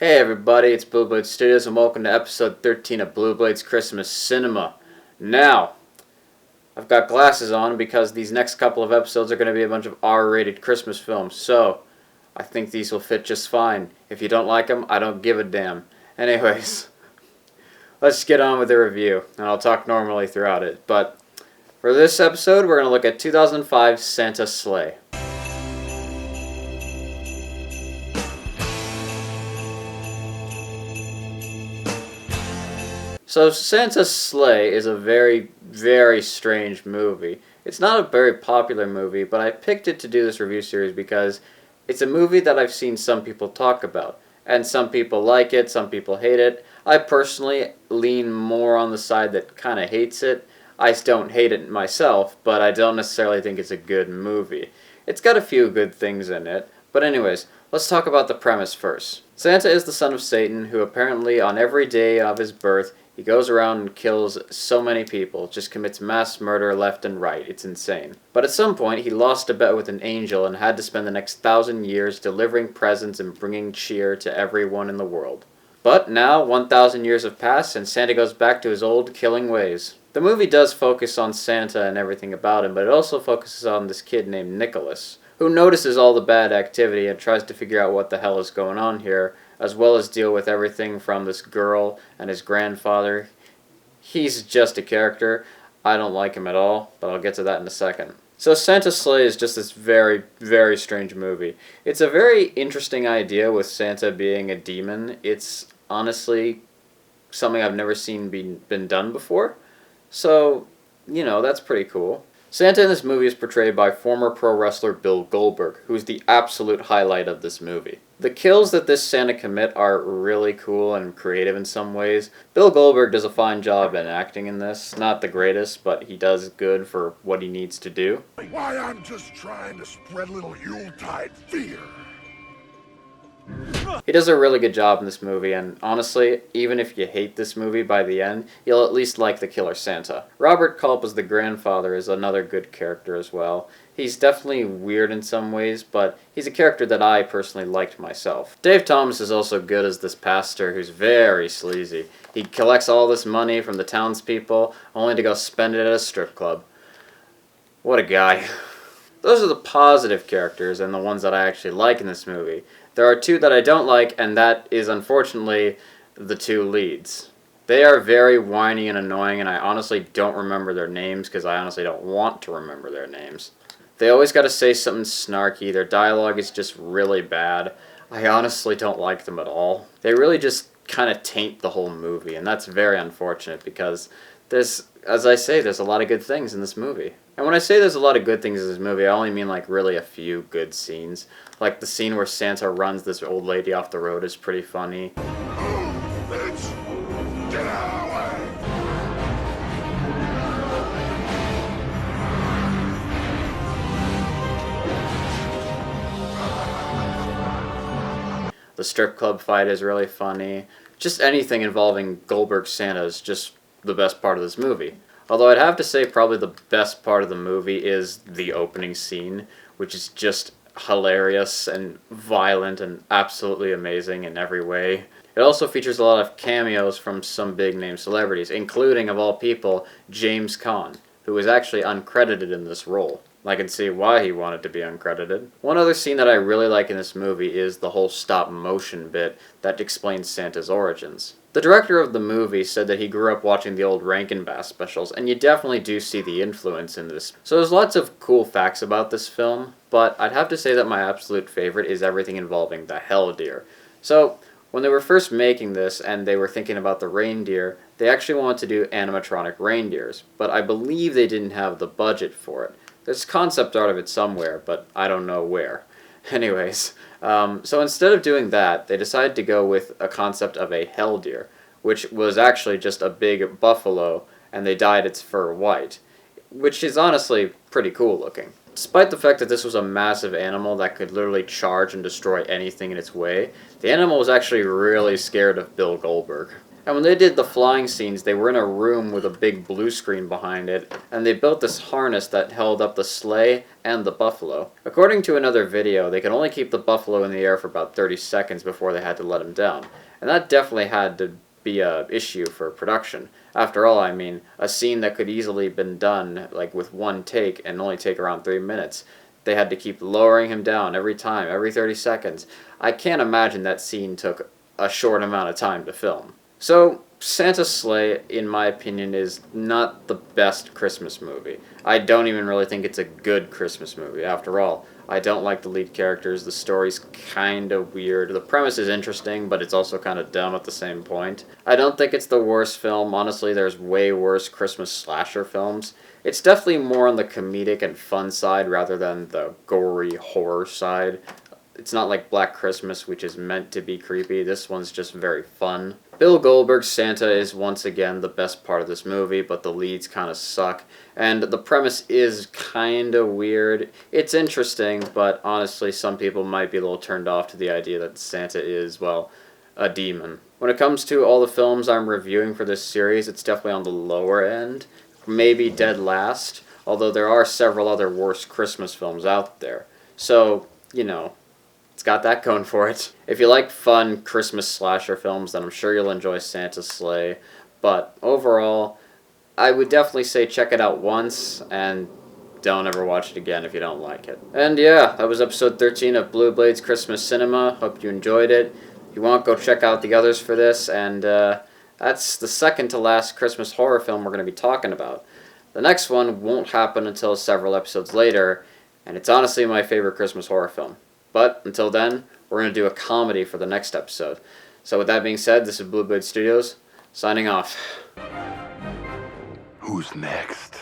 Hey everybody, it's Blue Blade Studios and welcome to episode 13 of Blue Blade's Christmas Cinema. Now, I've got glasses on because these next couple of episodes are going to be a bunch of R-rated Christmas films, so I think these will fit just fine. If you don't like them, I don't give a damn. Anyways, let's get on with the review, and I'll talk normally throughout it. But for this episode, we're going to look at 2005's Santa's Slay. So Santa's Slay is a very, very strange movie. It's not a very popular movie, but I picked it to do this review series because it's a movie that I've seen some people talk about. And some people like it, some people hate it. I personally lean more on the side that kind of hates it. I don't hate it myself, but I don't necessarily think it's a good movie. It's got a few good things in it. But anyways, let's talk about the premise first. Santa is the son of Satan, who apparently on every day of his birth, he goes around and kills so many people, just commits mass murder left and right. It's insane. But at some point, he lost a bet with an angel and had to spend the next 1,000 years delivering presents and bringing cheer to everyone in the world. But now, 1,000 years have passed, and Santa goes back to his old killing ways. The movie does focus on Santa and everything about him, but it also focuses on this kid named Nicholas, who notices all the bad activity and tries to figure out what the hell is going on here, as well as deal with everything from this girl and his grandfather. He's just a character. I don't like him at all, but I'll get to that in a second. So Santa's Slay is just this very, very strange movie. It's a very interesting idea with Santa being a demon. It's honestly something I've never seen been done before. So, that's pretty cool. Santa in this movie is portrayed by former pro wrestler Bill Goldberg, who is the absolute highlight of this movie. The kills that this Santa commit are really cool and creative in some ways. Bill Goldberg does a fine job in acting in this. Not the greatest, but he does good for what he needs to do. Why, I'm just trying to spread a little Yuletide fear. He does a really good job in this movie, and honestly, even if you hate this movie by the end, you'll at least like the killer Santa. Robert Culp as the grandfather is another good character as well. He's definitely weird in some ways, but he's a character that I personally liked myself. Dave Thomas is also good as this pastor who's very sleazy. He collects all this money from the townspeople, only to go spend it at a strip club. What a guy. Those are the positive characters and the ones that I actually like in this movie. There are two that I don't like, and that is unfortunately the two leads. They are very whiny and annoying, and I honestly don't remember their names because I honestly don't want to remember their names. They always got to say something snarky. Their dialogue is just really bad. I honestly don't like them at all. They really just kind of taint the whole movie, and that's very unfortunate because as I say, there's a lot of good things in this movie. And when I say there's a lot of good things in this movie, I only mean like really a few good scenes. Like the scene where Santa runs this old lady off the road is pretty funny. Move, bitch! Get out of the way! The strip club fight is really funny. Just anything involving Goldberg Santa is just the best part of this movie. Although I'd have to say probably the best part of the movie is the opening scene, which is just hilarious and violent and absolutely amazing in every way. It also features a lot of cameos from some big name celebrities, including, of all people, James Caan, who is actually uncredited in this role. I can see why he wanted to be uncredited. One other scene that I really like in this movie is the whole stop motion bit that explains Santa's origins. The director of the movie said that he grew up watching the old Rankin Bass specials, and you definitely do see the influence in this. So there's lots of cool facts about this film, but I'd have to say that my absolute favorite is everything involving the Hell Deer. So when they were first making this and they were thinking about the reindeer, they actually wanted to do animatronic reindeers, but I believe they didn't have the budget for it. There's concept art of it somewhere, but I don't know where. Anyways, so instead of doing that, they decided to go with a concept of a hell deer, which was actually just a big buffalo, and they dyed its fur white, which is honestly pretty cool looking. Despite the fact that this was a massive animal that could literally charge and destroy anything in its way, the animal was actually really scared of Bill Goldberg. And when they did the flying scenes, they were in a room with a big blue screen behind it, and they built this harness that held up the sleigh and the buffalo. According to another video, they could only keep the buffalo in the air for about 30 seconds before they had to let him down. And that definitely had to be a issue for production. After all, I mean, a scene that could easily been done like with one take and only take around 3 minutes. They had to keep lowering him down every time, every 30 seconds. I can't imagine that scene took a short amount of time to film. So, Santa's Sleigh, in my opinion, is not the best Christmas movie. I don't even really think it's a good Christmas movie. After all, I don't like the lead characters, the story's kinda weird, the premise is interesting, but it's also kinda dumb at the same point. I don't think it's the worst film. Honestly, there's way worse Christmas slasher films. It's definitely more on the comedic and fun side rather than the gory horror side. It's not like Black Christmas, which is meant to be creepy. This one's just very fun. Bill Goldberg's Santa is once again the best part of this movie, but the leads kind of suck. And the premise is kind of weird. It's interesting, but honestly, some people might be a little turned off to the idea that Santa is, well, a demon. When it comes to all the films I'm reviewing for this series, it's definitely on the lower end. Maybe dead last, although there are several other worse Christmas films out there. So, you know, it's got that going for it. If you like fun Christmas slasher films, then I'm sure you'll enjoy Santa's Sleigh. But overall, I would definitely say check it out once, and don't ever watch it again if you don't like it. And yeah, that was episode 13 of Blue Blades Christmas Cinema. Hope you enjoyed it. If you want, go check out the others for this, and that's the second to last Christmas horror film we're going to be talking about. The next one won't happen until several episodes later, and it's honestly my favorite Christmas horror film. But until then, we're going to do a comedy for the next episode. So with that being said, this is Blue Blade Studios, signing off. Who's next?